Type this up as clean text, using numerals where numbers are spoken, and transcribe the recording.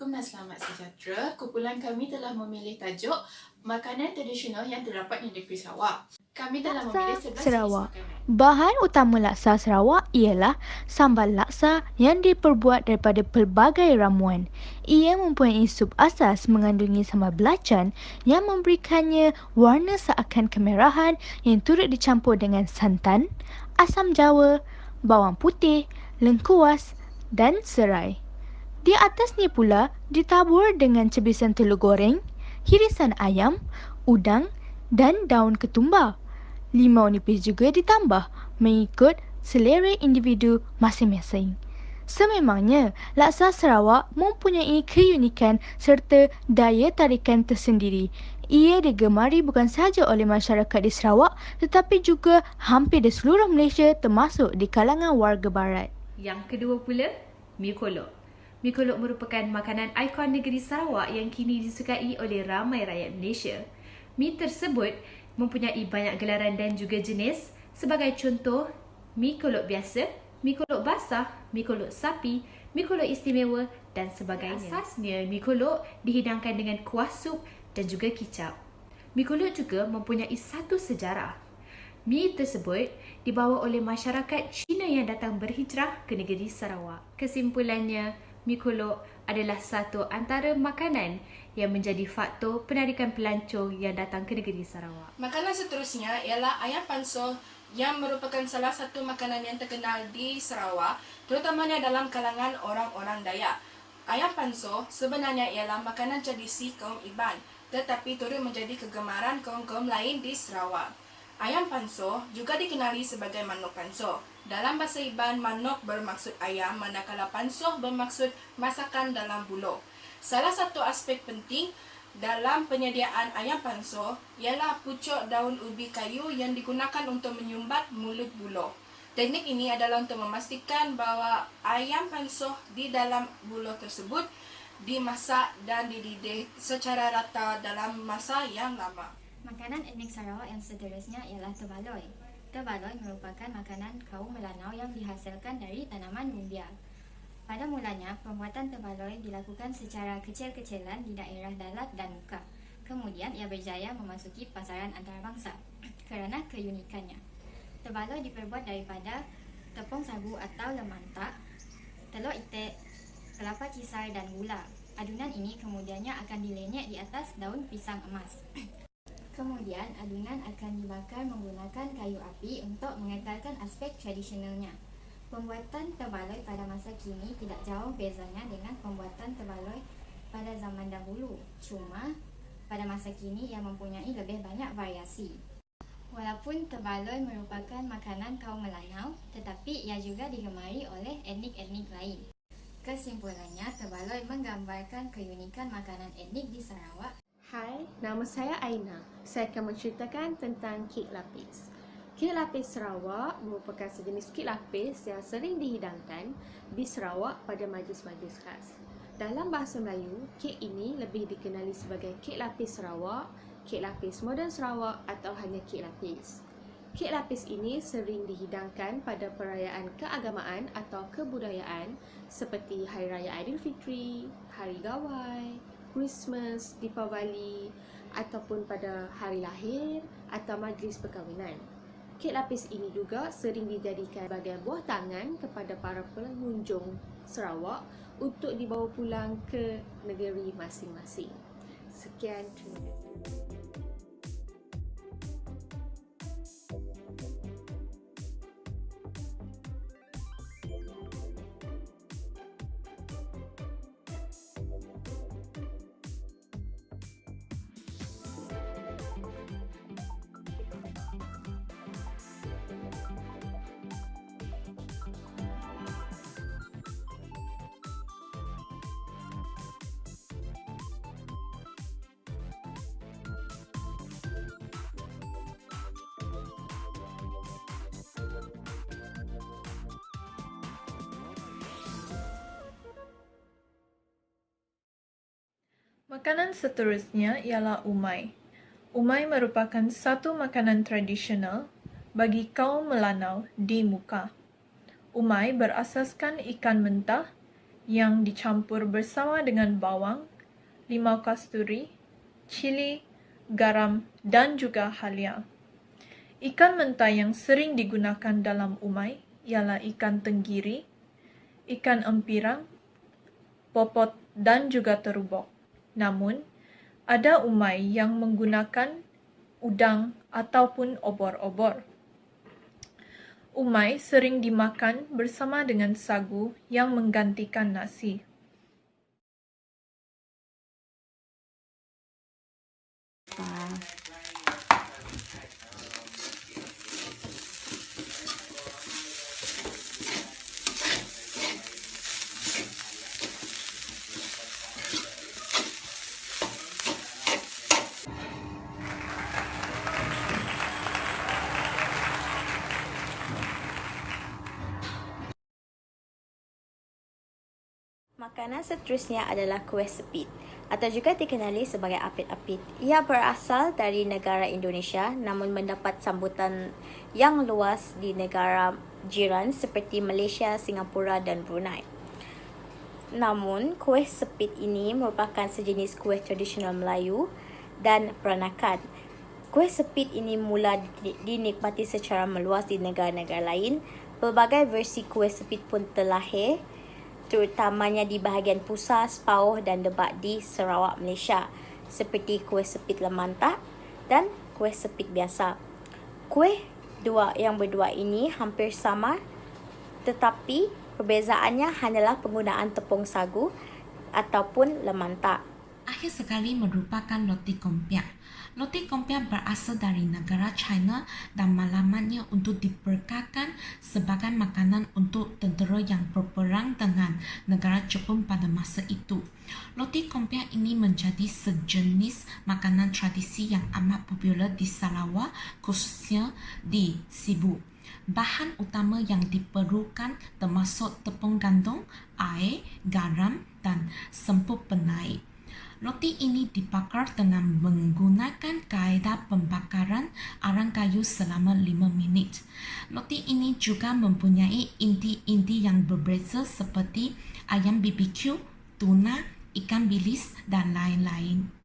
Assalamualaikum dan selamat sejahtera. Kumpulan kami telah memilih tajuk makanan tradisional yang terdapat di negeri Sarawak. Kami telah memilih 11 jenis Sarawak. makanan. Bahan utama laksa Sarawak ialah sambal laksa yang diperbuat daripada pelbagai ramuan. Ia mempunyai sup asas mengandungi sambal belacan yang memberikannya warna seakan kemerahan yang turut dicampur dengan santan, asam jawa, bawang putih, lengkuas dan serai. Di atasnya pula ditabur dengan cebisan telur goreng, hirisan ayam, udang dan daun ketumbar. Limau nipis juga ditambah mengikut selera individu masing-masing. Sememangnya, laksa Sarawak mempunyai keunikan serta daya tarikan tersendiri. Ia digemari bukan sahaja oleh masyarakat di Sarawak tetapi juga hampir di seluruh Malaysia termasuk di kalangan warga barat. Yang kedua pula, mi kolok. Mi kolok merupakan makanan ikon negeri Sarawak yang kini disukai oleh ramai rakyat Malaysia. Mi tersebut mempunyai banyak gelaran dan juga jenis. Sebagai contoh, mi kolok biasa, mi kolok basah, mi kolok sapi, mi kolok istimewa dan sebagainya. Asasnya, mi kolok dihidangkan dengan kuah sup dan juga kicap. Mi kolok juga mempunyai satu sejarah. Mi tersebut dibawa oleh masyarakat Cina yang datang berhijrah ke negeri Sarawak. Kesimpulannya, mi kolok adalah satu antara makanan yang menjadi faktor penarikan pelancong yang datang ke negeri Sarawak. Makanan seterusnya ialah ayam panso yang merupakan salah satu makanan yang terkenal di Sarawak, terutamanya dalam kalangan orang-orang Dayak. Ayam panso sebenarnya ialah makanan tradisi kaum Iban, tetapi turut menjadi kegemaran kaum-kaum lain di Sarawak. Ayam panso juga dikenali sebagai manok panso. Dalam bahasa Iban, manok bermaksud ayam, manakala panso bermaksud masakan dalam bulo. Salah satu aspek penting dalam penyediaan ayam panso ialah pucuk daun ubi kayu yang digunakan untuk menyumbat mulut bulo. Teknik ini adalah untuk memastikan bahawa ayam panso di dalam bulo tersebut dimasak dan dididih secara rata dalam masa yang lama. Makanan etnik Sarawak yang seterusnya ialah terbaloi. Terbaloi merupakan makanan kaum Melanau yang dihasilkan dari tanaman mumbia. Pada mulanya, pembuatan terbaloi dilakukan secara kecil-kecilan di daerah Dalat dan Muka. Kemudian ia berjaya memasuki pasaran antarabangsa kerana keunikannya. Terbaloi diperbuat daripada tepung sagu atau lemantak, telur itik, kelapa kisar dan gula. Adunan ini kemudiannya akan dilenyek di atas daun pisang emas. Kemudian, adunan akan dibakar menggunakan kayu api untuk mengekalkan aspek tradisionalnya. Pembuatan terbaloi pada masa kini tidak jauh bezanya dengan pembuatan terbaloi pada zaman dahulu. Cuma, pada masa kini ia mempunyai lebih banyak variasi. Walaupun terbaloi merupakan makanan kaum Melanau, tetapi ia juga digemari oleh etnik-etnik lain. Kesimpulannya, terbaloi menggambarkan keunikan makanan etnik di Sarawak. Hai, nama saya Aina. Saya akan menceritakan tentang kek lapis. Kek lapis Sarawak merupakan sejenis kek lapis yang sering dihidangkan di Sarawak pada majlis-majlis khas. Dalam bahasa Melayu, kek ini lebih dikenali sebagai kek lapis Sarawak, kek lapis moden Sarawak atau hanya kek lapis. Kek lapis ini sering dihidangkan pada perayaan keagamaan atau kebudayaan seperti Hari Raya Aidilfitri, Hari Gawai, Christmas, Deepavali ataupun pada hari lahir atau majlis perkahwinan. Kek lapis ini juga sering dijadikan sebagai buah tangan kepada para pengunjung Sarawak untuk dibawa pulang ke negeri masing-masing. Sekian, terima kasih. Makanan seterusnya ialah umai. Umai merupakan satu makanan tradisional bagi kaum Melanau di Muka. Umai berasaskan ikan mentah yang dicampur bersama dengan bawang, limau kasturi, cili, garam dan juga halia. Ikan mentah yang sering digunakan dalam umai ialah ikan tenggiri, ikan empirang, popot dan juga terubok. Namun, ada umai yang menggunakan udang ataupun obor-obor. Umai sering dimakan bersama dengan sagu yang menggantikan nasi. Makanan seterusnya adalah kuih sepit atau juga dikenali sebagai apit-apit. Ia berasal dari negara Indonesia namun mendapat sambutan yang luas di negara jiran seperti Malaysia, Singapura dan Brunei. Namun, kuih sepit ini merupakan sejenis kuih tradisional Melayu dan peranakan. Kuih sepit ini mula dinikmati secara meluas di negara-negara lain. Pelbagai versi kuih sepit pun terlahir, terutamanya di bahagian pusat, Pauh dan Lebak di Sarawak, Malaysia, seperti kuih sepit lemantah dan kuih sepit biasa. Kuih yang berdua ini hampir sama, tetapi perbezaannya hanyalah penggunaan tepung sagu ataupun lemantah. Akhir sekali merupakan roti kompiak. Roti kompiak berasal dari negara China dan malamannya untuk diperkakan sebagai makanan untuk tentera yang berperang dengan negara Jepun pada masa itu. Roti kompiak ini menjadi sejenis makanan tradisi yang amat popular di Sarawak, khususnya di Sibu. Bahan utama yang diperlukan termasuk tepung gandum, air, garam dan sempur penaik. Roti ini dibakar dengan menggunakan kaedah pembakaran arang kayu selama 5 minit. Roti ini juga mempunyai inti-inti yang berbeza seperti ayam BBQ, tuna, ikan bilis dan lain-lain.